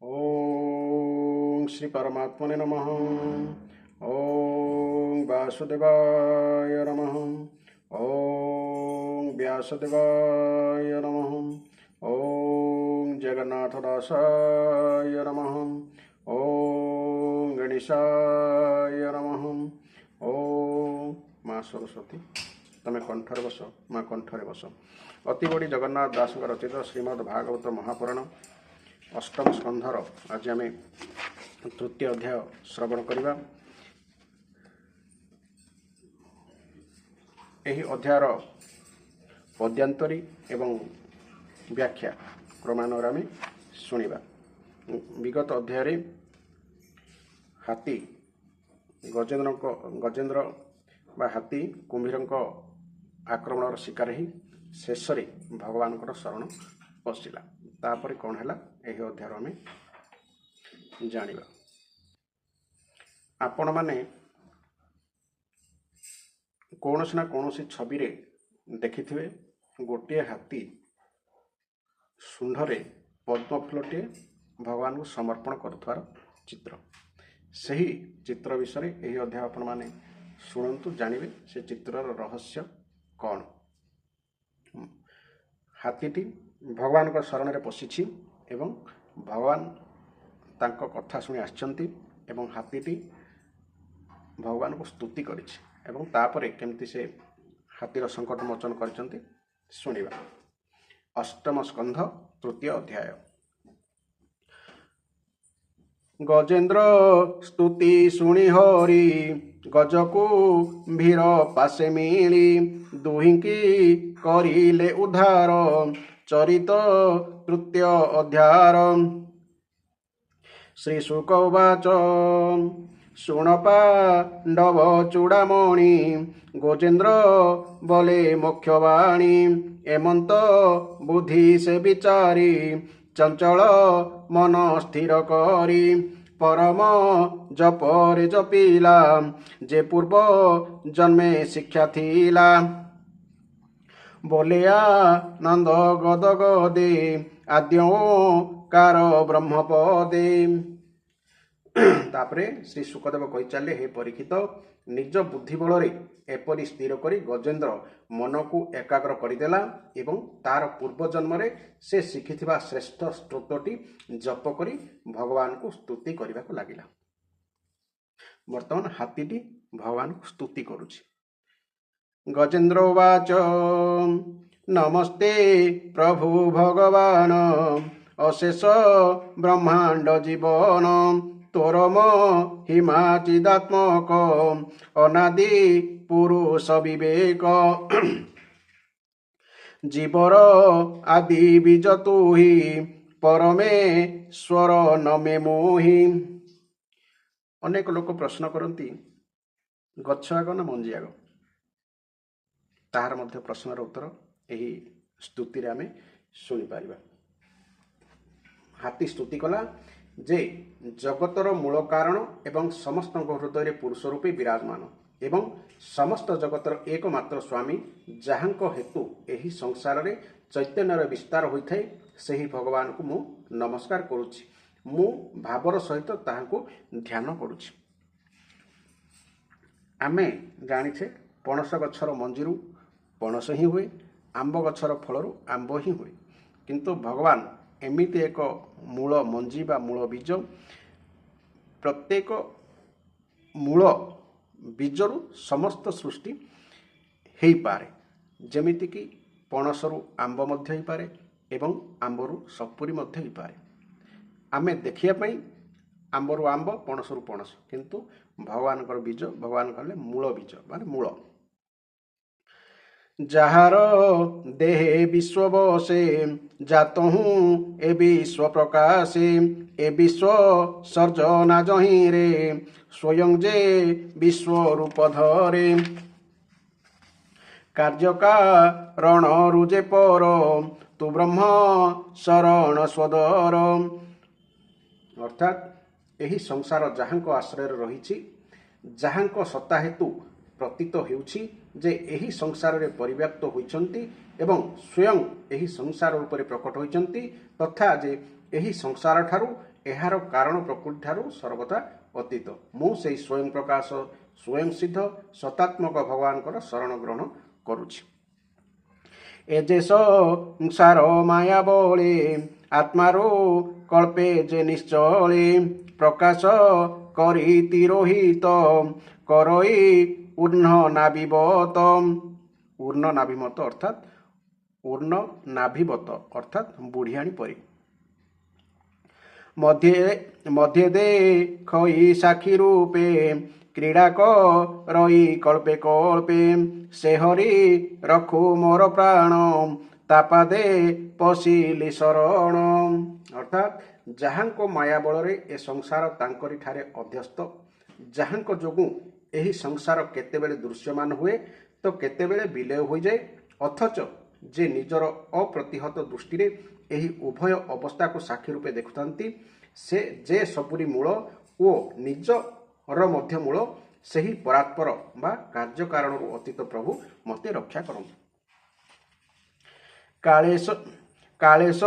ओम श्री परमात्मने नमः। ओम वासुदेवाय नमः। ओम व्यासदेवाय नमः। ओम जगन्नाथदासाय नमः। ओम गणेशाय नमः। ओम माँ सरस्वती तमें कंठर बस, माँ कंठरे बस। अति बड़ी जगन्नाथ दास रचित श्रीमद् भागवत महापुराण अष्टम स्कंधर आज आम तृतीय अध्याय श्रवण करवा। यही अध्यायर पद्यांतरी एवं व्याख्या क्रमान्वये आम शुणा। विगत अध्याय हाथी गजेन्द्र बा हाथी कुंभीर आक्रमण शिकार ही शेष भगवान शरण पशिला। तापर कौन है यही अध्याय आम जाना। आपण मैंने कौन ना कौन छवि देखि गोटे हाथी शुंढरे पद्मफूलटे भगवान को समर्पण कर चित्र। सही चित्र विषय यही अध्याय आपण मैंने शुणु, जानवे से चित्रर रहस्य कौन। हाथीटी भगवान को शरण में पशिछि एवं भगवान तांको कथा शुणी आछंती एवं हाथीटी भगवान को स्तुति करिछि एवं तापरे केमती से हाथीर संकट मोचन करिसंती शुणिबा। अष्टम स्कंध तृतीय अध्याय। गजेन्द्र स्तुति शुणी हरि गजकु भीर पासे मिली दुहिंकी करिले उद्धार। चरित तृतीय अध्याय। श्री शुक उवाच शुण पांडव चूड़ामणि गजेन्द्र बोले मुख्यवाणी। एमंत बुद्धि से विचारी चंचल मन स्थिर करी। परम जपरे जपिला जे पूर्व जन्मे शिक्षा थिला। बोलिया नंद गद गदे आद्योकार ब्रह्मपदे। तापरे श्री सुखदेव कही चले, हे परीक्षित, निज बुद्धि बल एपरी स्थिर करी गजेन्द्र मन को एकाग्र करदेला एवं तार पूर्व जन्म से शिखिथिबा श्रेष्ठ स्तोत्रटी जप करी भगवान को स्तुति करने को लगिला। वर्तमान हाथीटी भगवान को स्तुति करुछि। गजेन्द्र उवाच नमस्ते प्रभु भगवान अशेष ब्रह्मांड जीवन। तोरम हिमाचिदात्मक अनादि पुरुष विवेक। जीवर आदि बीज तु ही परमेश्वर नमे मोहि। अनेक लोक प्रश्न करती गच्छ आग ना मंजी आग। ताहार मध्य प्रश्नर उत्तर यही स्तुति आम शुणी पारिबा। हाथी स्तुति कला जे जगतर मूल कारण एवं समस्त हृदय पुरुष रूपे विराजमान एवं समस्त जगतर एकमात्र स्वामी जहांको हेतु एही संसार रे चैतन्यर विस्तार होइथाय सेही भगवान को मु नमस्कार करुछि। मु भावर सहित ताहाको ध्यान करुछि। आमे जानिछे पणस गछर मंजीरु पणस ही हुए, आंब गछर फलरू आंब ही हुए, किंतु भगवान एमिति एक मूल मंजी बा मूल बीज। प्रत्येक मूल बीजरू समस्त सृष्टि हो पारे। जेमिति कि पणसरू आंब मध्य हो पारे एवं आंबरू सपुरी मध्य हो पारे। आमे देखिया पई आंबरू आंब पणसरू पणस, किंतु भगवान बीज भगवान कहले मूल बीज माने मूल। जहार देहे विश्व बसे जात हूँ ए विश्व प्रकाशे। ए विश्व सर्जना जही रे स्वयं जे विश्व रूप धरे। कार्य कारण रुजे पर तु ब्रह्म शरण स्वदर। अर्थात यही संसार जहांको आश्रय रही जहांको सत्ता हेतु प्रतीत हेउछि जे एही संसार रे परिव्याप्त होइछन्ति एवं स्वयं एही संसार उपरे प्रकट होइछन्ति, तथा जे एही संसार ठारू ଏହାର କାରଣ ପ୍ରକୃତି ଠାରୁ ସର୍ବଦା ଅତୀତ। ମୁଁ ସେହି ସ୍ୱୟଂ ପ୍ରକାଶ ସ୍ୱୟଂ ସିଦ୍ଧ ସତାତ୍ମକ ଭଗବାନଙ୍କର ଶରଣ ଗ୍ରହଣ କରୁଛି। ଏ ଯେ ସଂସାର ମାୟା ବଳେ ଆତ୍ମାରୁ କଳ୍ପେ ଯେ ନିଶ୍ଚଳେ ପ୍ରକାଶ କରି ତିରୋହିତ କରଇ ଉର୍ଣ୍ଣ ନାଭିବତ। ଉର୍ଣ୍ଣ ନାଭିମତ ଅର୍ଥାତ୍ ଉର୍ଣ୍ଣ ନାଭିବତ ଅର୍ଥାତ୍ ବୁଢ଼ିଆଣୀ ପରି। ମଧ୍ୟେ ଦେଖଇ ସାକ୍ଷୀ ରୂପେ କ୍ରୀଡ଼ା କରଇ କଳ୍ପେ କଳ୍ପେ ସେ ହରି ରଖୁ ମୋର ପ୍ରାଣ ତାପାଦେ ପଶିଲି ଶରଣ। ଅର୍ଥାତ୍ ଯାହାଙ୍କ ମାୟା ବଳରେ ଏ ସଂସାର ତାଙ୍କରି ଠାରେ ଅଧ୍ୟସ୍ତ, ଯାହାଙ୍କ ଯୋଗୁଁ ଏହି ସଂସାର କେତେବେଳେ ଦୃଶ୍ୟମାନ ହୁଏ ତ କେତେବେଳେ ବିଲୟ ହୋଇଯାଏ, ଅଥଚ ଯେ ନିଜର ଅପ୍ରତିହତ ଦୃଷ୍ଟିରେ ଏହି ଉଭୟ ଅବସ୍ଥାକୁ ସାକ୍ଷୀ ରୂପେ ଦେଖୁଥାନ୍ତି, ସେ ଯେ ସବୁରି ମୂଳ ଓ ନିଜର ମଧ୍ୟ ମୂଳ, ସେହି ପରାତ୍ପର ବା କାର୍ଯ୍ୟ କାରଣରୁ ଅତୀତ ପ୍ରଭୁ ମୋତେ ରକ୍ଷା କରନ୍ତୁ। କାଳେଶ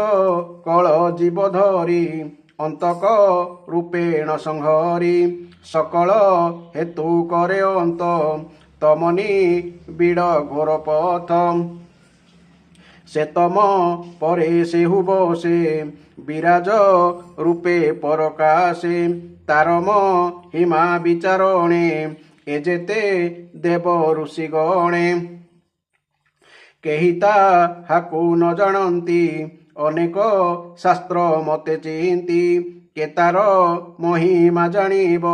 କଳ ଜୀବ ଧରି ଅନ୍ତକ ରୂପେଣ ସଂହରି ସକଳ ହେତୁ କରେ ଅନ୍ତ ତମନି ବିଡ଼ ଘୋର ପଥ। ସେ ତମ ପରେ ସେ ହୁବ ସେ ବିରାଜ ରୂପେ ପରକାଶେ ତାରମ ହିମା ବିଚାରଣେ ଏ ଯେତେ ଦେବ ଋଷି ଗଣେ। କେହି ତାହାକୁ ନ ଜାଣନ୍ତି ଅନେକ ଶାସ୍ତ୍ର ମତେ ଚିନ୍ତି କେ ତାର ମହିମା ଜାଣିବ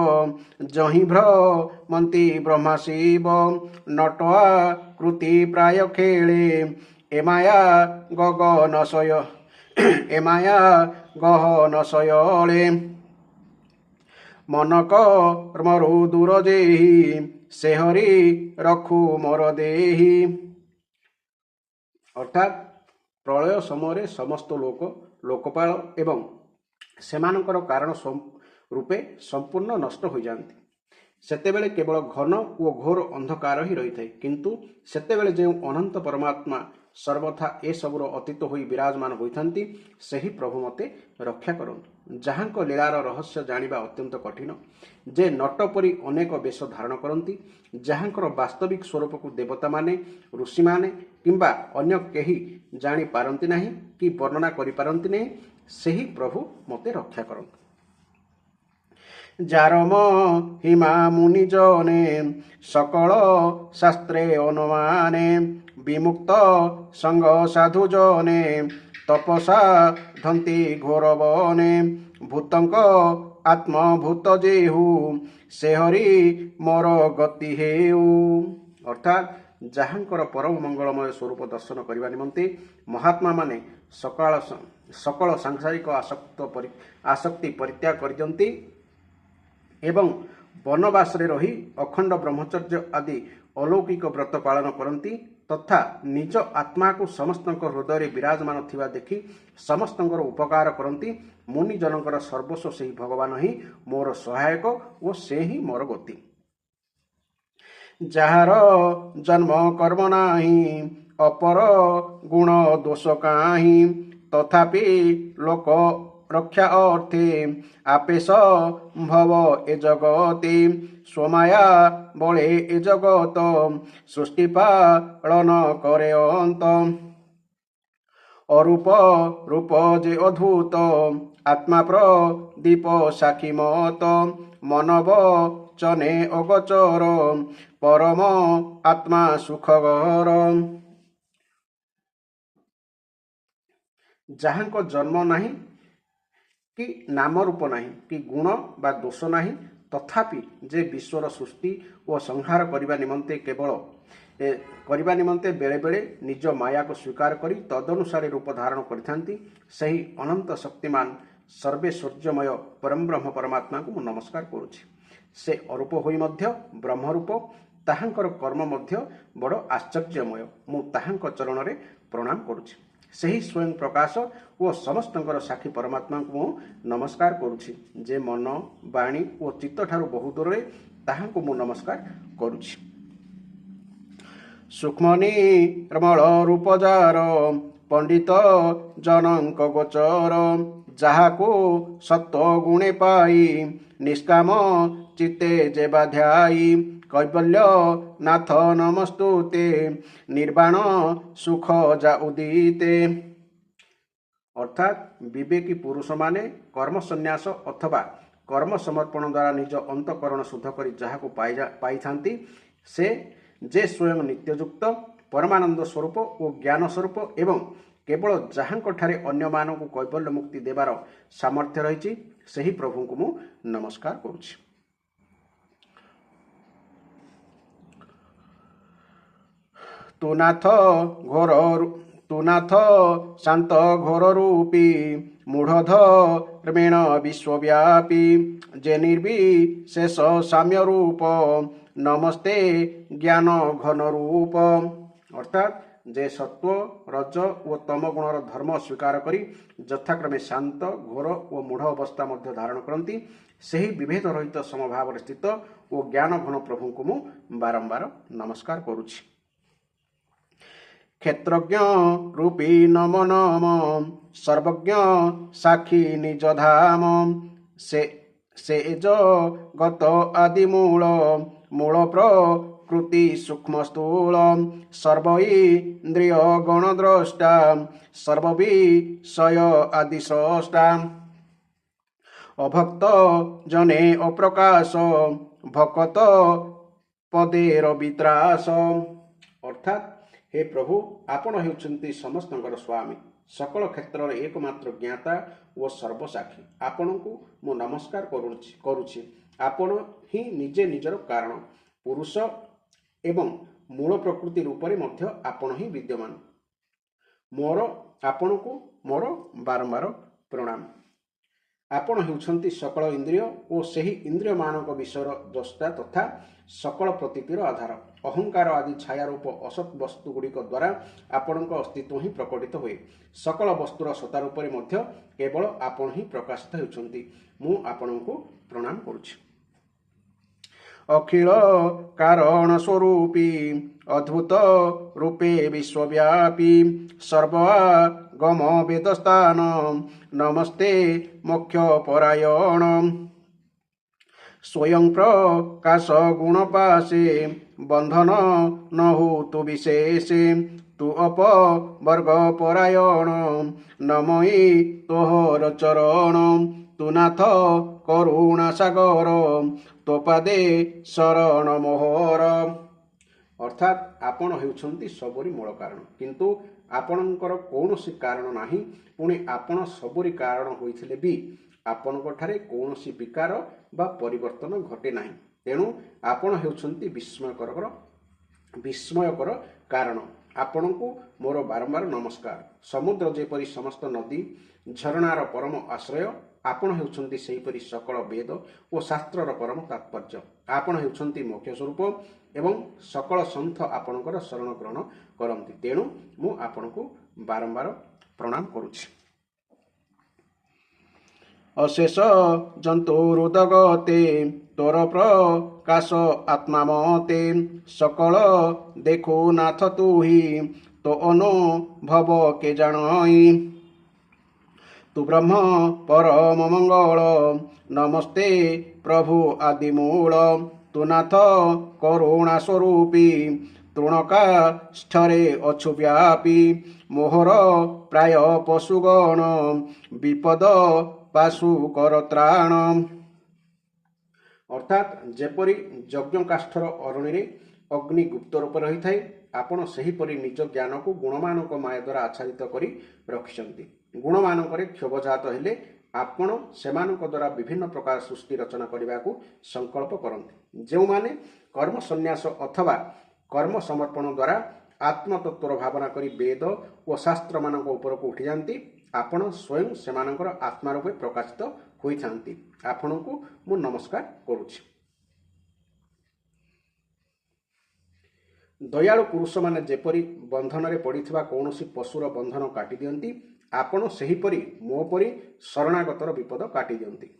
ଯହିଁ ଭ୍ରମନ୍ତି ବ୍ରହ୍ମା ଶିବ। ନଟଆ କୃତି ପ୍ରାୟ ଖେଳେ ଏ ମାୟା ଗଗନ ଶୟଳେ ମନ କର୍ମରୁ ଦୂର ଯେହି ସେ ହରି ରଖୁ ମୋର ଦେହି। ଅର୍ଥାତ୍ ପ୍ରଳୟ ସମୟରେ ସମସ୍ତ ଲୋକପାଳ ଏବଂ ସେମାନଙ୍କର କାରଣ ରୂପେ ସମ୍ପୂର୍ଣ୍ଣ ନଷ୍ଟ ହୋଇଯାଆନ୍ତି। ସେତେବେଳେ କେବଳ ଘନ ଓ ଘୋର ଅନ୍ଧକାର ହିଁ ରହିଥାଏ। କିନ୍ତୁ ସେତେବେଳେ ଯେଉଁ ଅନନ୍ତ ପରମାତ୍ମା ସର୍ବଥା ଏସବୁର ଅତୀତ ହୋଇ ବିରାଜମାନ ହୋଇଥାନ୍ତି, ସେହି ପ୍ରଭୁ ମୋତେ ରକ୍ଷା କରନ୍ତୁ। ଯାହାଙ୍କ ଲୀଳାର ରହସ୍ୟ ଜାଣିବା ଅତ୍ୟନ୍ତ କଠିନ, ଯେ ନଟ ପରି ଅନେକ ବେଶ ଧାରଣ କରନ୍ତି, ଯାହାଙ୍କର ବାସ୍ତବିକ ସ୍ୱରୂପକୁ ଦେବତାମାନେ, ଋଷିମାନେ କିମ୍ବା ଅନ୍ୟ କେହି ଜାଣିପାରନ୍ତି ନାହିଁ କି ବର୍ଣ୍ଣନା କରିପାରନ୍ତି ନାହିଁ, ସେହି ପ୍ରଭୁ ମୋତେ ରକ୍ଷା କରନ୍ତୁ। ଯାର ମହିମା ମୁନି ଜନେ ସକଳ ଶାସ୍ତ୍ରେ ଅନୁମାନେ ବିମୁକ୍ତ ସଙ୍ଗ ସାଧୁ ଜନେ ତପସା ଧନ୍ତି ଘୋର ବନେ ଭୂତଙ୍କ ଆତ୍ମଭୂତ ଯେହୁ ସେ ହରି ମୋର ଗତି ହେଉ। ଅର୍ଥାତ୍ ଯାହାଙ୍କର ପରମ ମଙ୍ଗଳମୟ ସ୍ୱରୂପ ଦର୍ଶନ କରିବା ନିମନ୍ତେ ମହାତ୍ମାମାନେ ସକଳ ସାଂସାରିକ ଆସକ୍ତି ପରିତ୍ୟାଗ କରିଦିଅନ୍ତି ଏବଂ ବନବାସରେ ରହି ଅଖଣ୍ଡ ବ୍ରହ୍ମଚର୍ଯ୍ୟ ଆଦି ଅଲୌକିକ ବ୍ରତ ପାଳନ କରନ୍ତି ତଥା ନିଜ ଆତ୍ମାକୁ ସମସ୍ତଙ୍କ ହୃଦୟରେ ବିରାଜମାନ ଥିବା ଦେଖି ସମସ୍ତଙ୍କର ଉପକାର କରନ୍ତି। ମୁନିଜନଙ୍କର ସର୍ବସ୍ୱ ସେହି ଭଗବାନ ହିଁ ମୋର ସହାୟକ ଓ ସେ ହିଁ ମୋର ଗତି। ଯାହାର ଜନ୍ମ କର୍ମ ନାହିଁ ଅପର ଗୁଣ ଦୋଷ କାହିଁ ତଥାପି ଲୋକ ରକ୍ଷା ଅର୍ଥେ ଆପେ ସମ୍ଭବ ଏ ଜଗତେ ସ୍ୱମାୟା ବଳେ ଏ ଜଗତ ସୃଷ୍ଟି ପାଳନ କରେ ଅନ୍ତ। ଅରୂପ ରୂପ ଯେ ଅଦ୍ଭୁତ ଆତ୍ମା ପ୍ରଦୀପ ସାକ୍ଷୀ ମତ ମନବ ଚନେ ଅଗୋଚର ପରମ ଆତ୍ମା ସୁଖଗର। ଯାହାଙ୍କ ଜନ୍ମ ନାହିଁ କି ନାମ ରୂପ ନାହିଁ କି ଗୁଣ ବା ଦୋଷ ନାହିଁ ତଥାପି ଯେ ବିଶ୍ୱର ସୃଷ୍ଟି ଓ ସଂହାର କରିବା ନିମନ୍ତେ ବେଳେବେଳେ ନିଜ ମାୟାକୁ ସ୍ୱୀକାର କରି ତଦନୁସାରେ ରୂପ ଧାରଣ କରିଥାନ୍ତି, ସେହି ଅନନ୍ତ ଶକ୍ତିମାନ ସର୍ବୈଶ୍ୱର୍ଯ୍ୟମୟ ପରମବ୍ରହ୍ମ ପରମାତ୍ମାଙ୍କୁ ମୁଁ ନମସ୍କାର କରୁଛି। ସେ ଅରୂପ ହୋଇ ମଧ୍ୟ ବ୍ରହ୍ମରୂପ, ତାହାଙ୍କର କର୍ମ ମଧ୍ୟ ବଡ଼ ଆଶ୍ଚର୍ଯ୍ୟମୟ। ମୁଁ ତାହାଙ୍କ ଚରଣରେ ପ୍ରଣାମ କରୁଛି। ସେହି ସ୍ୱୟଂ ପ୍ରକାଶ ଓ ସମସ୍ତଙ୍କର ସାକ୍ଷୀ ପରମାତ୍ମାଙ୍କୁ ମୁଁ ନମସ୍କାର କରୁଛି, ଯେ ମନ ବାଣୀ ଓ ଚିତ୍ତଠାରୁ ବହୁ ଦୂରରେ, ତାହାଙ୍କୁ ମୁଁ ନମସ୍କାର କରୁଛି। ସୂକ୍ଷ୍ମ ନିର୍ମଳ ରୂପ ଯାର ପଣ୍ଡିତ ଜନଙ୍କ ଗୋଚର ଯାହାକୁ ସତ୍ତ୍ୱ ଗୁଣେ ପାଇ ନିଷ୍କାମ ଚିତ୍ତେ ଯେ ବାଧ୍ୟାଇ କୈବଲ୍ୟ ନାଥ ନମସ୍ତୁତେ ନିର୍ବାଣ ସୁଖ ଯା ଉଦିତେ। ଅର୍ଥାତ୍ ବିବେକୀ ପୁରୁଷମାନେ କର୍ମ ସନ୍ନ୍ୟାସ ଅଥବା କର୍ମ ସମର୍ପଣ ଦ୍ୱାରା ନିଜ ଅନ୍ତଃକରଣ ଶୁଦ୍ଧ କରି ଯାହାକୁ ପାଇଥାନ୍ତି ସେ ଯେ ସ୍ୱୟଂ ନିତ୍ୟଯୁକ୍ତ ପରମାନନ୍ଦ ସ୍ୱରୂପ ଓ ଜ୍ଞାନ ସ୍ୱରୂପ ଏବଂ କେବଳ ଯାହାଙ୍କଠାରେ ଅନ୍ୟମାନଙ୍କୁ କୈବଲ୍ୟ ମୁକ୍ତି ଦେବାର ସାମର୍ଥ୍ୟ ରହିଛି ସେହି ପ୍ରଭୁଙ୍କୁ ମୁଁ ନମସ୍କାର କରୁଛି। ତୁନାଥ ଶାନ୍ତ ଘୋର ରୂପୀ ମୂଢ଼ଧର୍ମେଣ ବିଶ୍ୱବ୍ୟାପୀ ଯେ ନିର୍ବିଶେଷ ସାମ୍ୟ ରୂପ ନମସ୍ତେ ଜ୍ଞାନ ଘନ ରୂପ। ଅର୍ଥାତ୍ ଯେ ସତ୍ତ୍ୱ ରଜ ଓ ତମ ଗୁଣର ଧର୍ମ ସ୍ୱୀକାର କରି ଯଥାକ୍ରମେ ଶାନ୍ତ ଘୋର ଓ ମୂଢ଼ ଅବସ୍ଥା ମଧ୍ୟ ଧାରଣ କରନ୍ତି ସେହି ବିଭେଦ ରହିତ ସମଭାବରେ ସ୍ଥିତ ଓ ଜ୍ଞାନ ଘନ ପ୍ରଭୁଙ୍କୁ ମୁଁ ବାରମ୍ବାର ନମସ୍କାର କରୁଛି। କ୍ଷେତ୍ରଜ୍ଞ ରୂପୀ ନମ ନମ ସର୍ବଜ୍ଞ ସାକ୍ଷୀ ନିଜ ଧାମ ସେ ଜଗତ ଆଦି ମୂଳ ପ୍ରକୃତି ସୂକ୍ଷ୍ମ ସ୍ଥୂଳ ସର୍ବଇନ୍ଦ୍ରିୟ ଗଣଦ୍ରଷ୍ଟା ସର୍ବବିଷୟ ଆଦି ସ୍ରଷ୍ଟା ଅଭକ୍ତ ଜନେ ଅପ୍ରକାଶ ଭକତ ପଦେର ବିତ୍ରାସ। ଅର୍ଥାତ୍ ହେ ପ୍ରଭୁ ଆପଣ ହେଉଛନ୍ତି ସମସ୍ତଙ୍କର ସ୍ୱାମୀ सकल क्षेत्र में एकमात्र ज्ञाता व सर्वसाक्षी आपणको मु नमस्कार करुछि। आपण ही निजे निजर कारण पुरुष एवं मूल प्रकृति रूप में मध्य आपण ही विद्यमान। मोर आपणको मोर बारंबार प्रणाम। आपण हेउछंती सकल इंद्रिय और सही इंद्रिय मानक विषय द्रष्टा तथा सकल प्रतीतिर आधार। अहंकार आदि छाया रूप असत वस्तु गुड़िक द्वारा आपणक अस्तित्व ही प्रकटित हुए। सकल वस्तुर सत्ता रूप में मध्य केवल आपण ही प्रकाशित हेउछंती। मु आपणको प्रणाम करुछि। अखिल कारण स्वरूपी अद्भुत रूपे विश्वव्यापी सर्वगम वेदस्थान नमस्ते मोक्ष परायण। स्वयं प्रकाश गुणपाशे बंधन न हो तु विशेषे तु अपवर्ग परायण नमयी तोहर चरण तु नाथ करुणा सागर तो पादे शरण मोहर। अर्थात आपण हेउछंती सबरी मूल कारण किंतु आपणकर कौनसी कारण नाही। पुणी आपण सबरी कारण होइथिले भी आपणक ठारे कौनसी विकार बा परिवर्तन घटे नाही। तेणु आपण हेउछंती विस्मयकर कारण। आपणको मोर बारंबार नमस्कार। समुद्र जेपरी समस्त नदी झरणार परम आश्रय आपण हेउछंती सेहीपरि सकल वेद और शास्त्रर परम तात्पर्य। आपण हेउछंती मोक्ष स्वरूप एवं सकल संत आपणकर शरण ग्रहण करंती। तेणु मु आपणको बारंबार प्रणाम करुछि। अशेष जंतु हृदगते तोर प्रकाश आत्मा मते सकल देखो नाथ तू ही तो अनुभव के जानई। तु ब्रह्म परम मंगल नमस्ते प्रभु आदिमूल तु नाथ करुणा स्वरूपी तृणकाष्ठरे अछु व्यापी मोहर प्राय पशुगण विपद पाशु कर त्राण। अर्थात जेपरी यज्ञ काष्ठर अरण्य अग्नि गुप्त रूप रही थाए आपण सेहीपरि निज ज्ञान को गुणमानक माया द्वारा आच्छादित करी रखिछंती। गुणमानक क्षोभजात हेले आपण सेमानक द्वारा विभिन्न प्रकार सृष्टि रचना करने को संकल्प करते। जो माने कर्म संन्यास अथवा कर्म समर्पण द्वारा आत्मतत्वर भावना करी वेद और शास्त्र मानक ऊपर को उठी जाती आपण स्वयं सेमानकर आत्मा रूपे प्रकाशित होई थांती। आपणको मु नमस्कार करुछि। दयालु पुरुष माने जेपरी बंधन रे पड़िथिबा कौनसी पशुर बंधन काटी दियंती आपण सेहीपरि मो परि शरणागतर विपद काटी दियंती।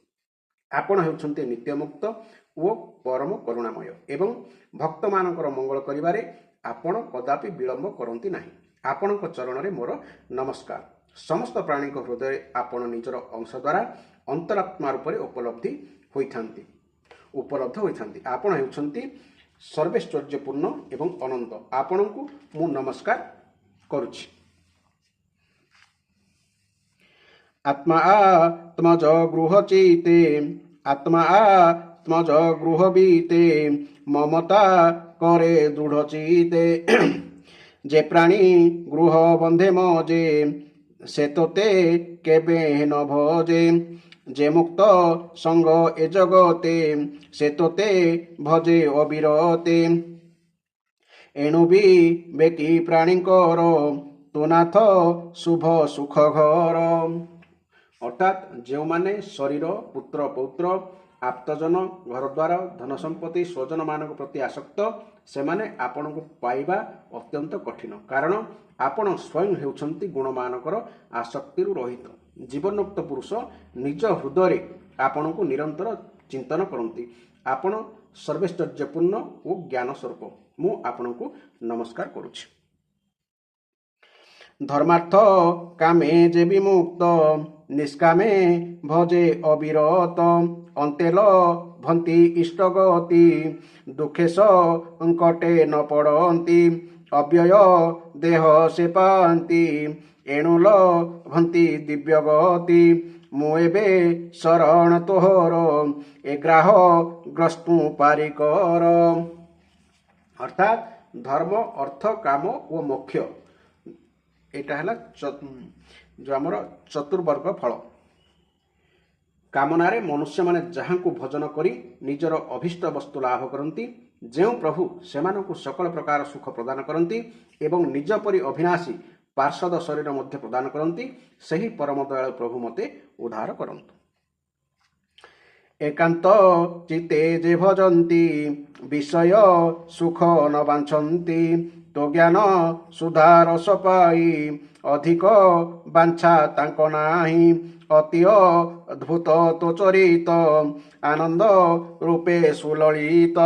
आपण हेउछंती नित्यमुक्त ओ परम करुणामय एवं भक्त मानकर मंगल करिबारे आपण कदापि विलंब करंती नाही। आपणक चरण रे मोर नमस्कार। समस्त प्राणी हृदय आपण निजर अंश द्वारा अंतरात्मा रूप में उपलब्ध होती आपण होती सर्वैश्वर्यपूर्ण एवं अनंत। आपण को मु नमस्कार करुछि। आत्मा आत्मज गृह चीते आत्मा आत्मज गृह बीते ममता करे दृढ़ चीते जे प्राणी गृह बंधे मजे से तोते केबे न भजे जे मुक्त संग ए जगते से तोते भजे अविरते एणु भी बेकी प्राणीकर तो नाथ शुभ सुख घर। अर्थात जो माने शरीर पुत्र पौत्र आप्तजन घर द्वार धन संपत्ति स्वजन मान प्रति आसक्त से माने आपण को पाइबा अत्यंत कठिन, कारण आपण स्वयं हेउछंती गुण मानकर आसक्ति रहित। जीवनोक्त पुरुष निज हृदय आपण को निरंतर चिंतन करती। आपण सर्वैश्वर्यपूर्ण और ज्ञान स्वरूप। मु आपण को नमस्कार करुछि। धर्मार्थ कामे जे विमुक्त निष्कामे भजे अविरत अंतेल भंति इष्टगति दुखे संकटे न पड़ती अव्यय देह से पाती एणुल भंति दिव्य गति मुएबे शरण तोहर एग्राह ग्रस्तु पारिकर। अर्थात धर्म अर्थ काम और मोक्ष एटा है जो आमर चतुर्वर्ग फल। कामनारे मनुष्य माने जहाँ को भजन करी निजर अभिष्ट वस्तु लाभ करती, जो प्रभु सेमानकु सकल प्रकार सुख प्रदान करती एवं निज परि अविनाशी पार्षद शरीर मध्य प्रदान करती, सही परम दयालु प्रभु मते उद्धार करंतु। एकांत चिते जे भजन्ति विषय सुख न बांछन्ति तो ज्ञान सुधा रस पाई अधिक बांछा तांको नाही अति अद्भुत तो चरित आनंद रूपे सुललित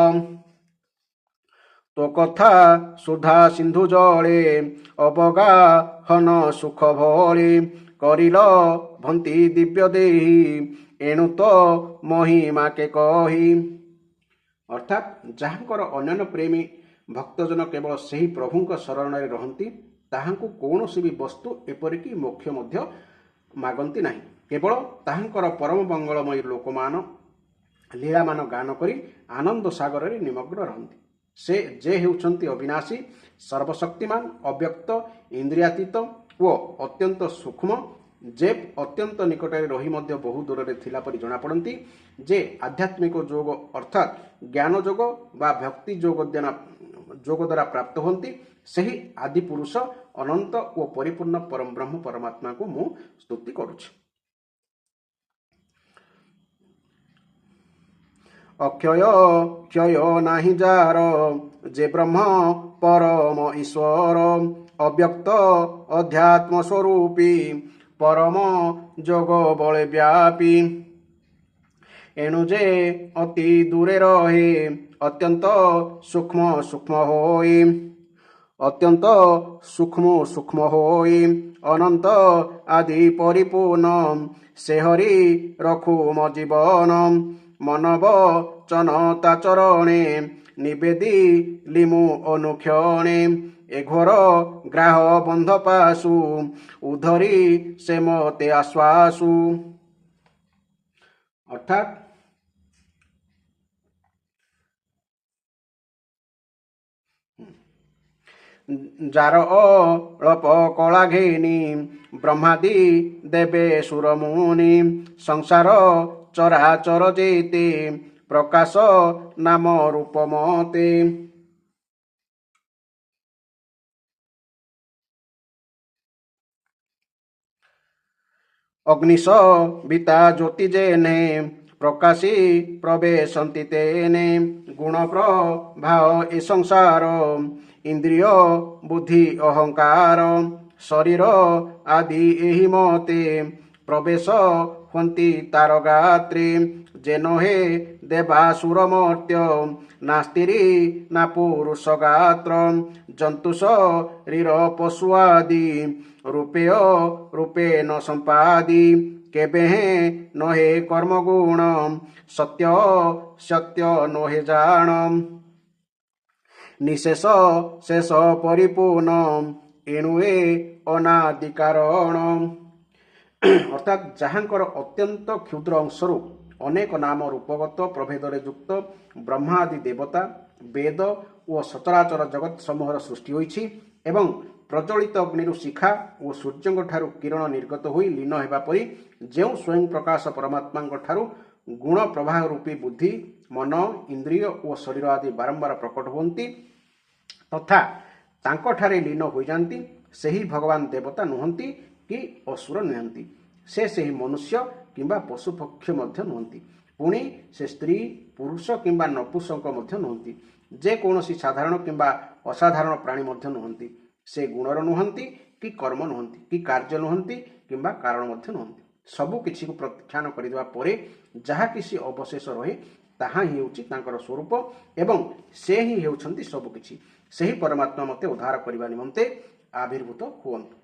तो कथा सुधा सिंधु जले अवगाहन सुख भले करिल भंति दिव्य देही एणु तो महिमा के कही। अर्थात जहाँकर अन्य प्रेमी भक्तजन केवल सही प्रभुଙ୍କ शरणରେ ରହନ୍ତି, ତାହାଙ୍କୁ କୌଣସି ବି ବସ୍ତୁ ଏପରିକି ମୋକ୍ଷ ମଧ୍ୟ ମାଗନ୍ତି ନାହିଁ। କେବଳ ତାହାଙ୍କର ପରମ ମଙ୍ଗଳମୟୀ ଲୋକମାନ ଲୀଳାମାନ ଗାନ କରି ଆନନ୍ଦ ସାଗରରେ ନିମଗ୍ନ ରହନ୍ତି। ସେ ଯେ ହେଉଛନ୍ତି ଅବିନାଶୀ ସର୍ବଶକ୍ତିମାନ ଅବ୍ୟକ୍ତ ଇନ୍ଦ୍ରିୟାତୀତ ଓ ଅତ୍ୟନ୍ତ ସୂକ୍ଷ୍ମ, ଯେ ଅତ୍ୟନ୍ତ ନିକଟରେ ରହି ମଧ୍ୟ ବହୁ ଦୂରରେ ଥିଲା ପରି ଜଣାପଡ଼ନ୍ତି, ଯେ ଆଧ୍ୟାତ୍ମିକ ଯୋଗ ଅର୍ଥାତ୍ ଜ୍ଞାନ ଯୋଗ ବା ଭକ୍ତି ଯୋଗ ଦ୍ୱାରା ପ୍ରାପ୍ତ ହୁଅନ୍ତି, ସେହି ଆଦି ପୁରୁଷ ଅନନ୍ତ ଓ ପରିପୂର୍ଣ୍ଣ ପରମ ବ୍ରହ୍ମ ପରମାତ୍ମାକୁ ମୁଁ ସ୍ତୁତି କରୁଛି। ଅକ୍ଷୟ କ୍ଷୟ ନାହିଁ ଯାର ଯେ ବ୍ରହ୍ମ ପରମ ଈଶ୍ୱର ଅବ୍ୟକ୍ତ ଅଧ୍ୟାତ୍ମ ସ୍ୱରୂପୀ परम जोग बले व्यापी एणु जे अति दूरे रहे अत्यंत सूक्ष्म सूक्ष्म होई अत्यंत सूक्ष्म सूक्ष्म होई अनंत आदि परिपूर्ण से हरि रखु म जीवन मनव चनता चरणे निवेदी लिमु अनुक्षणे ए घोर ग्राह बंध पासु उधरी से मते आश्वासु। अर्थात जार अल्प कला घेनी ब्रह्मादि देवे सुरमुनि संसार चराचर जेते प्रकाश नाम रूप मते अग्निश बीता ज्योति जेने प्रकाशी प्रवेशन्ति तेने गुण प्रभाव ए संसार इंद्रिय बुद्धि अहंकार शरीर आदि एहि मते प्रवेश हन्ति तार गात्रे जेन हे ଦେବାସୁରମର୍ତ୍ତ୍ୟ ନାସ୍ତିରି ନା ପୁରୁଷଗାତ୍ର ଜନ୍ତୁ ଶରୀର ପଶୁ ଆଦି ରୂପେୟ ରୂପେ ନ ସମ୍ପାଦି କେବେ ନହେ କର୍ମଗୁଣ ସତ୍ୟ ସତ୍ୟ ନହେ ଜାଣ ନିଶେଷ ଶେଷ ପରିପୂର୍ଣ୍ଣ ଏଣୁ ଏ ଅନାଦି କାରଣ। ଅର୍ଥାତ୍ ଯାହାଙ୍କର ଅତ୍ୟନ୍ତ କ୍ଷୁଦ୍ର ଅଂଶରୁ ଅନେକ ନାମ ରୂପଗତ ପ୍ରଭେଦରେ ଯୁକ୍ତ ବ୍ରହ୍ମା ଆଦି ଦେବତା ବେଦ ଓ ସଚରାଚର ଜଗତ ସମୂହର ସୃଷ୍ଟି ହୋଇଛି ଏବଂ ପ୍ରଜ୍ୱଳିତ ଅଗ୍ନିରୁ ଶିଖା ଓ ସୂର୍ଯ୍ୟଙ୍କ ଠାରୁ କିରଣ ନିର୍ଗତ ହୋଇ ଲୀନ ହେବା ପରି ଯେଉଁ ସ୍ୱୟଂ ପ୍ରକାଶ ପରମାତ୍ମାଙ୍କ ଠାରୁ ଗୁଣ ପ୍ରବାହ ରୂପୀ ବୁଦ୍ଧି ମନ ଇନ୍ଦ୍ରିୟ ଓ ଶରୀର ଆଦି ବାରମ୍ବାର ପ୍ରକଟ ହୁଅନ୍ତି ତଥା ତାଙ୍କଠାରେ ଲୀନ ହୋଇଯାନ୍ତି ସେହି ଭଗବାନ ଦେବତା ନୁହନ୍ତି କି ଅସୁର ନୁହନ୍ତି। ସେ ସେହି ମନୁଷ୍ୟ କିମ୍ବା ପଶୁପକ୍ଷୀ ମଧ୍ୟ ନୁହନ୍ତି। ପୁଣି ସେ ସ୍ତ୍ରୀ ପୁରୁଷ କିମ୍ବା ନପୁଂସକ ମଧ୍ୟ ନୁହନ୍ତି। ଯେକୌଣସି ସାଧାରଣ କିମ୍ବା ଅସାଧାରଣ ପ୍ରାଣୀ ମଧ୍ୟ ନୁହନ୍ତି। ସେ ଗୁଣର ନୁହନ୍ତି କି କର୍ମ ନୁହନ୍ତି କି କାର୍ଯ୍ୟ ନୁହନ୍ତି କିମ୍ବା କାରଣ ମଧ୍ୟ ନୁହନ୍ତି। ସବୁ କିଛିକୁ ପ୍ରତ୍ୟାଖ୍ୟାନ କରିଦେବା ପରେ ଯାହା କିଛି ଅବଶେଷ ରହେ ତାହା ହିଁ ହେଉଛି ତାଙ୍କର ସ୍ୱରୂପ ଏବଂ ସେ ହିଁ ହେଉଛନ୍ତି ସବୁକିଛି। ସେହି ପରମାତ୍ମା ମୋତେ ଉଦ୍ଧାର କରିବା ନିମନ୍ତେ ଆବିର୍ଭୂତ ହୁଅନ୍ତୁ।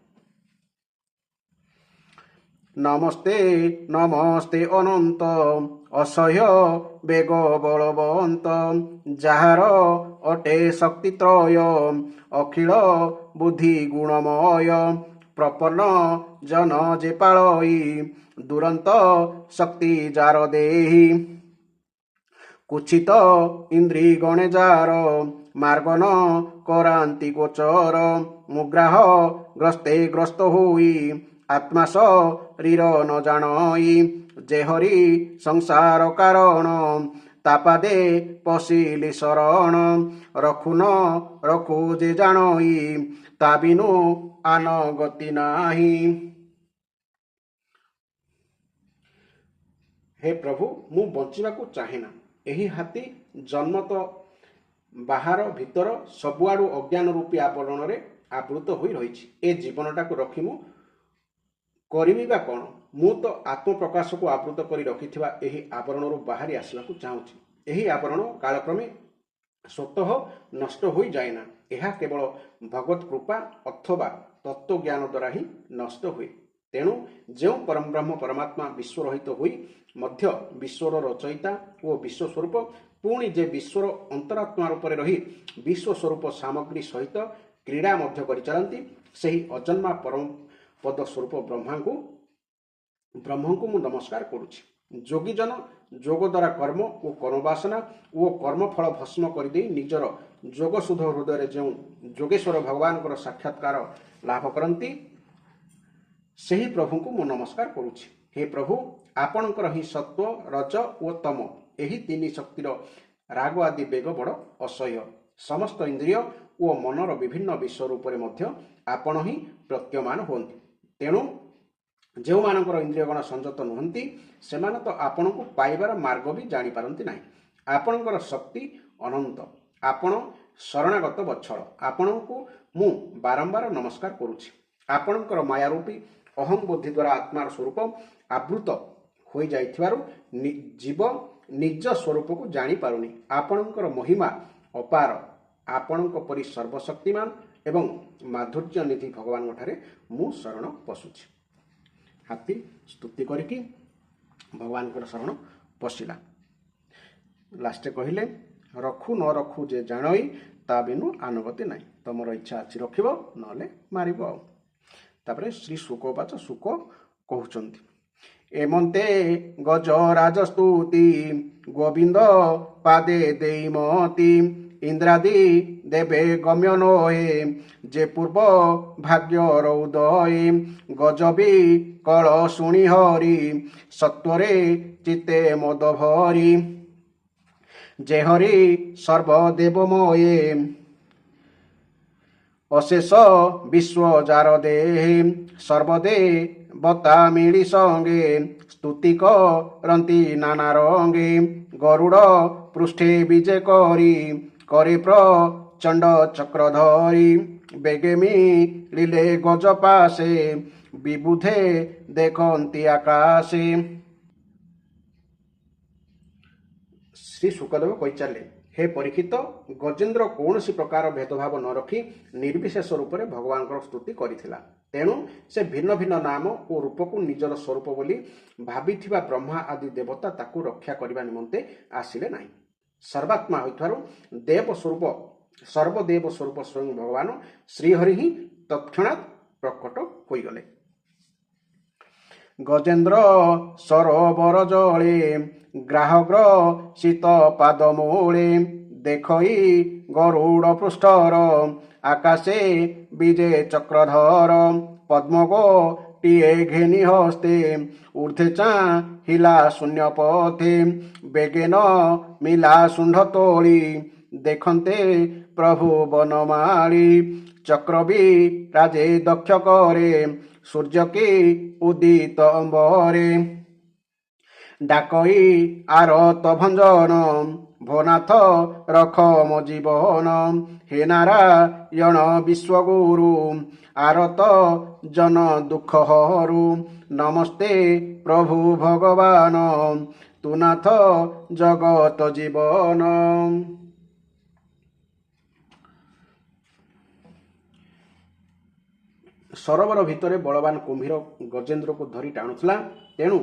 ନମସ୍ତେ ନମସ୍ତେ ଅନନ୍ତ ଅସହ୍ୟ ବେଗ ବଳବନ୍ତ ଯାହାର ଅଟେ ଶକ୍ତି ତ୍ରୟ ଅଖିଳ ବୁଦ୍ଧି ଗୁଣମୟ ପ୍ରପନ୍ନ ଜନ ଯେ ପାଳଇ ଦୁରନ୍ତ ଶକ୍ତି ଯାର ଦେହି କୁଚିତ ଇନ୍ଦ୍ରି ଗଣେ ଯାର ମାର୍ଗନ କରାନ୍ତି ଗୋଚର ମୁଗ୍ରାହ ଗ୍ରସ୍ତେ ଗ୍ରସ୍ତ ହୋଇ ଆତ୍ମା ଶରୀର ନ ଜାଣଇ ଯେ ହରି ସଂସାର କାରଣ ତାପାଦେ ପଶିଲି ଶରଣ ରଖୁ ନ ରଖୁ ଯେ ଜାଣଇ ତା ବିନୁ ଆନ ଗତି ନାହିଁ। ହେ ପ୍ରଭୁ, ମୁଁ ବଞ୍ଚିବାକୁ ଚାହେଁନା। ଏହି ହାତୀ ଜନ୍ମ ତ ବାହାର ଭିତର ସବୁଆଡ଼ୁ ଅଜ୍ଞାନ ରୂପୀ ଆବରଣରେ ଆବୃତ ହୋଇ ରହିଛି। ଏ ଜୀବନଟାକୁ ରଖି ମୁଁ କରିବି ବା କ'ଣ? ମୁଁ ତ ଆତ୍ମପ୍ରକାଶକୁ ଆବୃତ କରି ରଖିଥିବା ଏହି ଆବରଣରୁ ବାହାରି ଆସିବାକୁ ଚାହୁଁଛି। ଏହି ଆବରଣ କାଳକ୍ରମେ ସ୍ୱତଃ ନଷ୍ଟ ହୋଇଯାଏନା। ଏହା କେବଳ ଭଗବତ୍ କୃପା ଅଥବା ତତ୍ତ୍ୱଜ୍ଞାନ ଦ୍ୱାରା ହିଁ ନଷ୍ଟ ହୁଏ। ତେଣୁ ଯେଉଁ ପରମବ୍ରହ୍ମ ପରମାତ୍ମା ବିଶ୍ୱରହିତ ହୋଇ ମଧ୍ୟ ବିଶ୍ୱର ରଚୟିତା ଓ ବିଶ୍ୱସ୍ୱରୂପ ପୁଣି ଯେ ବିଶ୍ୱର ଅନ୍ତରାତ୍ମା ରୂପରେ ରହି ବିଶ୍ୱସ୍ୱରୂପ ସାମଗ୍ରୀ ସହିତ କ୍ରୀଡ଼ା ମଧ୍ୟ କରିଚାଲନ୍ତି ସେହି ଅଜନ୍ମା ପରମ ପଦ ସ୍ୱରୂପ ବ୍ରହ୍ମଙ୍କୁ ମୁଁ ନମସ୍କାର କରୁଛି। ଯୋଗୀଜନ ଯୋଗ ଦ୍ୱାରା କର୍ମ ଓ କର୍ମବାସନା ଓ କର୍ମଫଳ ଭସ୍ମ କରିଦେଇ ନିଜର ଯୋଗଶୁଦ୍ଧ ହୃଦୟରେ ଯେଉଁ ଯୋଗେଶ୍ୱର ଭଗବାନଙ୍କର ସାକ୍ଷାତକାର ଲାଭ କରନ୍ତି ସେହି ପ୍ରଭୁଙ୍କୁ ମୁଁ ନମସ୍କାର କରୁଛି। ହେ ପ୍ରଭୁ, ଆପଣଙ୍କର ହିଁ ସତ୍ୱ ରଜ ଓ ତମ ଏହି ତିନି ଶକ୍ତିର ରାଗ ଆଦି ବେଗ ବଡ଼ ଅସହ୍ୟ। ସମସ୍ତ ଇନ୍ଦ୍ରିୟ ଓ ମନର ବିଭିନ୍ନ ବିଷୟ ଉପରେ ମଧ୍ୟ ଆପଣ ହିଁ ପ୍ରତୀୟମାନ ହୁଅନ୍ତି। ତେଣୁ ଯେଉଁମାନଙ୍କର ଇନ୍ଦ୍ରିୟଗଣ ସଂଯତ ନୁହନ୍ତି ସେମାନେ ତ ଆପଣଙ୍କୁ ପାଇବାର ମାର୍ଗ ବି ଜାଣିପାରନ୍ତି ନାହିଁ। ଆପଣଙ୍କର ଶକ୍ତି ଅନନ୍ତ, ଆପଣ ଶରଣାଗତ ବତ୍ସଳ। ଆପଣଙ୍କୁ ମୁଁ ବାରମ୍ବାର ନମସ୍କାର କରୁଛି। ଆପଣଙ୍କର ମାୟାରୂପୀ ଅହଂ ବୁଦ୍ଧି ଦ୍ୱାରା ଆତ୍ମାର ସ୍ୱରୂପ ଆବୃତ ହୋଇଯାଇଥିବାରୁ ଜୀବ ନିଜ ସ୍ୱରୂପକୁ ଜାଣିପାରୁନି। ଆପଣଙ୍କର ମହିମା ଅପାର। ଆପଣଙ୍କ ପରି ସର୍ବଶକ୍ତିମାନ ଏବଂ ମାଧୁର୍ଯ୍ୟ ନିଧି ଭଗବାନଙ୍କ ଠାରେ ମୁଁ ଶରଣ ପଶୁଛି। ହାତୀ ସ୍ତୁତି କରିକି ଭଗବାନଙ୍କର ଶରଣ ପଶିଲା। ଲାଷ୍ଟରେ କହିଲେ, ରଖୁ ନ ରଖୁ ଯେ ଜାଣଇ ତା ବିନୁ ଆନଗତି ନାହିଁ। ତମର ଇଚ୍ଛା ଅଛି ରଖିବ, ନହେଲେ ମାରିବ ଆଉ। ତାପରେ ଶ୍ରୀ ଶୁକବାଚ ଶୁକ କହୁଛନ୍ତି, ଏମନ୍ତେ ଗଜରାଜ ସ୍ତୁତି ଗୋବିନ୍ଦ ପାଦେ ଦେଇ ମତି ଇନ୍ଦ୍ରାଦି ଦେବେ ଗମ୍ୟ ନୋଏ ଯେ ପୂର୍ବ ଭାଗ୍ୟର ଉଦୟ ଗଜବି କଳ ଶୁଣି ହରି ସତ୍ୱରେ ଚିତ୍ତେ ମଦ ଭରି ଯେ ହରି ସର୍ବଦେବମୟେ ଅଶେଷ ବିଶ୍ୱ ଯାର ଦେହେ ସର୍ବଦେ ବତା ମିଳି ସଙ୍ଗେ ସ୍ତୁତି କରନ୍ତି ନାନା ରଙ୍ଗେ ଗରୁଡ଼ ପୃଷ୍ଠେ ବିଜେ କରି করে প্রচণ্ড চক্রধরি বেগে মিলিলে গজ পাশে বিবুধে দেখন্তি আকাশে। ଶ୍ରୀ ଶୁକଦେବ କହିଚାଲେ, ହେ ପରୀକ୍ଷିତ, ଗଜେନ୍ଦ୍ର କୌଣସି ପ୍ରକାର ଭେଦଭାବ ନ ରଖି ନିର୍ବିଶେଷ ରୂପରେ ଭଗବାନଙ୍କର ସ୍ତୁତି କରିଥିଲା। ତେଣୁ ସେ ଭିନ୍ନ ଭିନ୍ନ ନାମ ଓ ରୂପକୁ ନିଜର ସ୍ୱରୂପ ବୋଲି ଭାବିଥିବା ବ୍ରହ୍ମା ଆଦି ଦେବତା ତାକୁ ରକ୍ଷା କରିବା ନିମନ୍ତେ ଆସିଲେ ନାହିଁ। ସର୍ବାତ୍ମା ହୋଇଥିବାରୁ ଦେବ ସ୍ୱରୂପ ସର୍ବଦେବ ସ୍ୱରୂପ ସ୍ୱୟଂ ଭଗବାନ ଶ୍ରୀହରି ହିଁ ତତ୍କ୍ଷଣାତ୍ ପ୍ରକଟ ହୋଇଗଲେ। ଗଜେନ୍ଦ୍ର ସରୋବର ଜଳେ ଗ୍ରାହଗ୍ର ଶୀତ ପାଦମୂଳେ ଦେଖଇ ଗରୁଡ଼ ପୃଷ୍ଠର ଆକାଶେ ବିଜେ ଚକ୍ରଧର ପଦ୍ମଗୋଟିଏ ଘେନି ହସ୍ତେ ଊର୍ଦ୍ଧ୍ୱେ ଚାହିଁଲା ଶୂନ୍ୟ ପଥେ ବେଗେନ ମିଲା ଶୁଣ୍ଢ ତୋଳି ଦେଖନ୍ତେ ପ୍ରଭୁ ବନମାଳି ଚକ୍ରବି ରାଜେ ଦକ୍ଷ କରେ ସୂର୍ଯ୍ୟ କି ଉଦିତ ଅମ୍ବରେ ଡାକଇ ଆରତ ଭଞ୍ଜନ ଭୋନାଥ ରଖ ମୋ ଜୀବନ ହେ ନାରାୟଣ ବିଶ୍ୱଗୁରୁ ଆରତ ଜନ ଦୁଃଖ ହରୁ ନମସ୍ତେ ପ୍ରଭୁ ଭଗବାନ ତୁ ନାଥ ଜଗତ ଜୀବନ। ସରୋବର ଭିତରେ ବଳବାନ କୁମ୍ଭୀର ଗଜେନ୍ଦ୍ରକୁ ଧରି ଟାଣୁଥିଲା। ତେଣୁ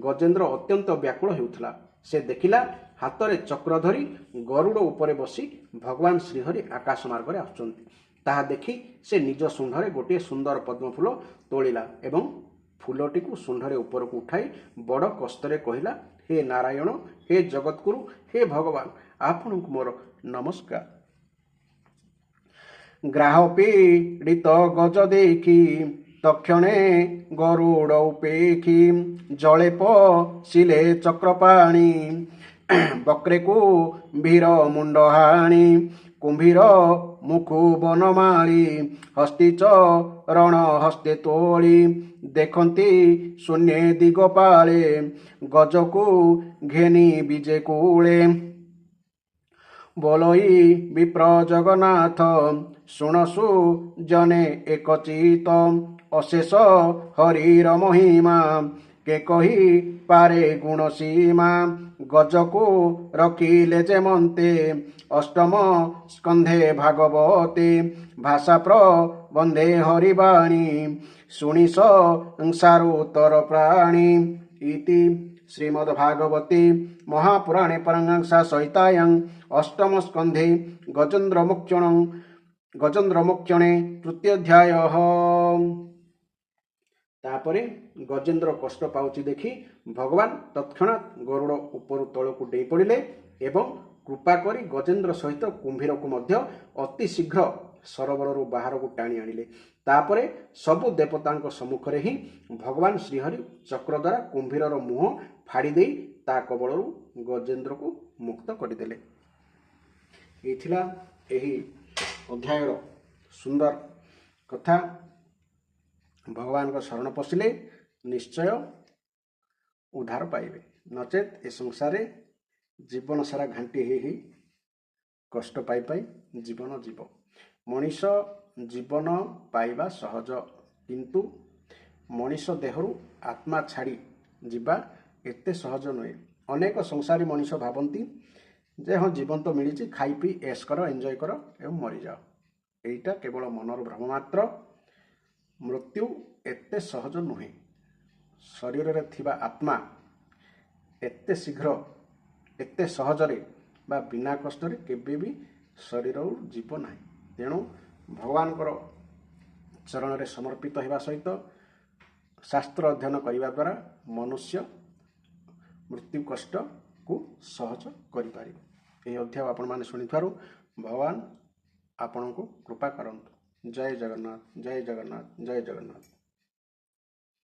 ଗଜେନ୍ଦ୍ର ଅତ୍ୟନ୍ତ ବ୍ୟାକୁଳ ହେଉଥିଲା। ସେ ଦେଖିଲା ହାତରେ ଚକ୍ର ଧରି ଗରୁଡ଼ ଉପରେ ବସି ଭଗବାନ ଶ୍ରୀହରି ଆକାଶ ମାର୍ଗରେ ଆସୁଛନ୍ତି। ତାହା ଦେଖି ସେ ନିଜ ଶୁଣ୍ଢରେ ଗୋଟିଏ ସୁନ୍ଦର ପଦ୍ମଫୁଲ ତୋଳିଲା ଏବଂ ଫୁଲଟିକୁ ଶୁଣ୍ଢରେ ଉପରକୁ ଉଠାଇ ବଡ଼ କଷ୍ଟରେ କହିଲା, ହେ ନାରାୟଣ, ହେ ଜଗତଗୁରୁ, ହେ ଭଗବାନ, ଆପଣଙ୍କୁ ମୋର ନମସ୍କାର। ଗ୍ରାହ ପୀଡ଼ିତ ଗଜ ଦେଖି ତକ୍ଷଣେ ଗରୁଡ଼ ଉପେକ୍ଷି ଜଳେ ପଶିଲେ ଚକ୍ରପାଣି ବକ୍ରେକୁ ଭୀର ମୁଣ୍ଡ ହାଣି କୁମ୍ଭୀର ମୁଖୁ ବନମାଳି ହସ୍ତି ଚରଣ ହସ୍ତେ ତୋଳି ଦେଖନ୍ତି ଶୂନ୍ୟେ ଦିଗପାଳେ ଗଜକୁ ଘେନି ବିଜେ କୂଳେ ବୋଲଇ ବିପ୍ର ଜଗନ୍ନାଥ ଶୁଣସୁ ଜନେ ଏକଚିତ ଅଶେଷ ହରିର ମହିମା କେ କହି ପାରେ ଗୁଣ ସୀମା ଗଜକୁ ରଖିଲେ ଯେମନ୍ତେ ଅଷ୍ଟମ ସ୍କନ୍ଧେ ଭାଗବତେ ଭାଷା ପ୍ରବନ୍ଧେ ହରିବାଣୀ ଶୁଣି ସଂସାରୋତ୍ତର ପ୍ରାଣୀ ଇତି ଶ୍ରୀମଦ୍ଭାଗବତେ ମହାପୁରାଣେ ପରାଂଶା ସହିତାୟାଂ ଅଷ୍ଟମ ସ୍କନ୍ଧେ ଗଜେନ୍ଦ୍ର ମୋକ୍ଷଣେ ତୃତୀୟାଧ୍ୟାୟ। ତାପରେ ଗଜେନ୍ଦ୍ର କଷ୍ଟ ପାଉଛି ଦେଖି ଭଗବାନ ତତ୍କ୍ଷଣାତ୍ ଗରୁଡ଼ ଉପରୁ ତଳକୁ ଡେଇଁ ପଡ଼ିଲେ ଏବଂ କୃପା କରି ଗଜେନ୍ଦ୍ର ସହିତ କୁମ୍ଭୀରକୁ ମଧ୍ୟ ଅତି ଶୀଘ୍ର ସରୋବରରୁ ବାହାରକୁ ଟାଣି ଆଣିଲେ। ତାପରେ ସବୁ ଦେବତାଙ୍କ ସମ୍ମୁଖରେ ହିଁ ଭଗବାନ ଶ୍ରୀହରି ଚକ୍ର ଦ୍ୱାରା କୁମ୍ଭୀରର ମୁହଁ ଫାଡ଼ି ଦେଇ ତା କବଳରୁ ଗଜେନ୍ଦ୍ରକୁ ମୁକ୍ତ କରିଦେଲେ। ଏହି ଥିଲା ଏହି ଅଧ୍ୟାୟର ସୁନ୍ଦର କଥା। ଭଗବାନଙ୍କ ଶରଣ ପଶିଲେ ନିଶ୍ଚୟ ଉଦ୍ଧାର ପାଇବେ, ନଚେତ୍ ଏ ସଂସାରରେ ଜୀବନ ସାରା ଘାଣ୍ଟି ହେଇ କଷ୍ଟ ପାଇ ପାଇ ଜୀବନ ଯିବ। ମଣିଷ ଜୀବନ ପାଇବା ସହଜ, କିନ୍ତୁ ମଣିଷ ଦେହରୁ ଆତ୍ମା ଛାଡ଼ି ଯିବା ଏତେ ସହଜ ନୁହେଁ। ଅନେକ ସଂସାରୀ ମଣିଷ ଭାବନ୍ତି ଯେ ହଁ ଜୀବନ ତ ମିଳିଛି, ଖାଇ ପିଇ ଏସ୍ କର, ଏନ୍ଜୟ କର ଏବଂ ମରିଯାଅ। ଏଇଟା କେବଳ ମନର ଭ୍ରମ ମାତ୍ର। ମୃତ୍ୟୁ ଏତେ ସହଜ ନୁହେଁ। ଶରୀରରେ ଥିବା ଆତ୍ମା ଏତେ ଶୀଘ୍ର, ଏତେ ସହଜରେ ବା ବିନା କଷ୍ଟରେ କେବେ ବି ଶରୀରରୁ ଯିବ ନାହିଁ। ତେଣୁ ଭଗବାନଙ୍କର ଚରଣରେ ସମର୍ପିତ ହେବା ସହିତ ଶାସ୍ତ୍ର ଅଧ୍ୟୟନ କରିବା ଦ୍ୱାରା ମନୁଷ୍ୟ ମୃତ୍ୟୁ କଷ୍ଟକୁ ସହଜ କରିପାରିବ। ଏହି ଅଧ୍ୟାୟ ଆପଣମାନେ ଶୁଣିଥିବାରୁ ଭଗବାନ ଆପଣଙ୍କୁ କୃପା କରନ୍ତୁ। ଜୟ ଜଗନ୍ନାଥ, ଜୟ ଜଗନ୍ନାଥ, ଜୟ ଜଗନ୍ନାଥ।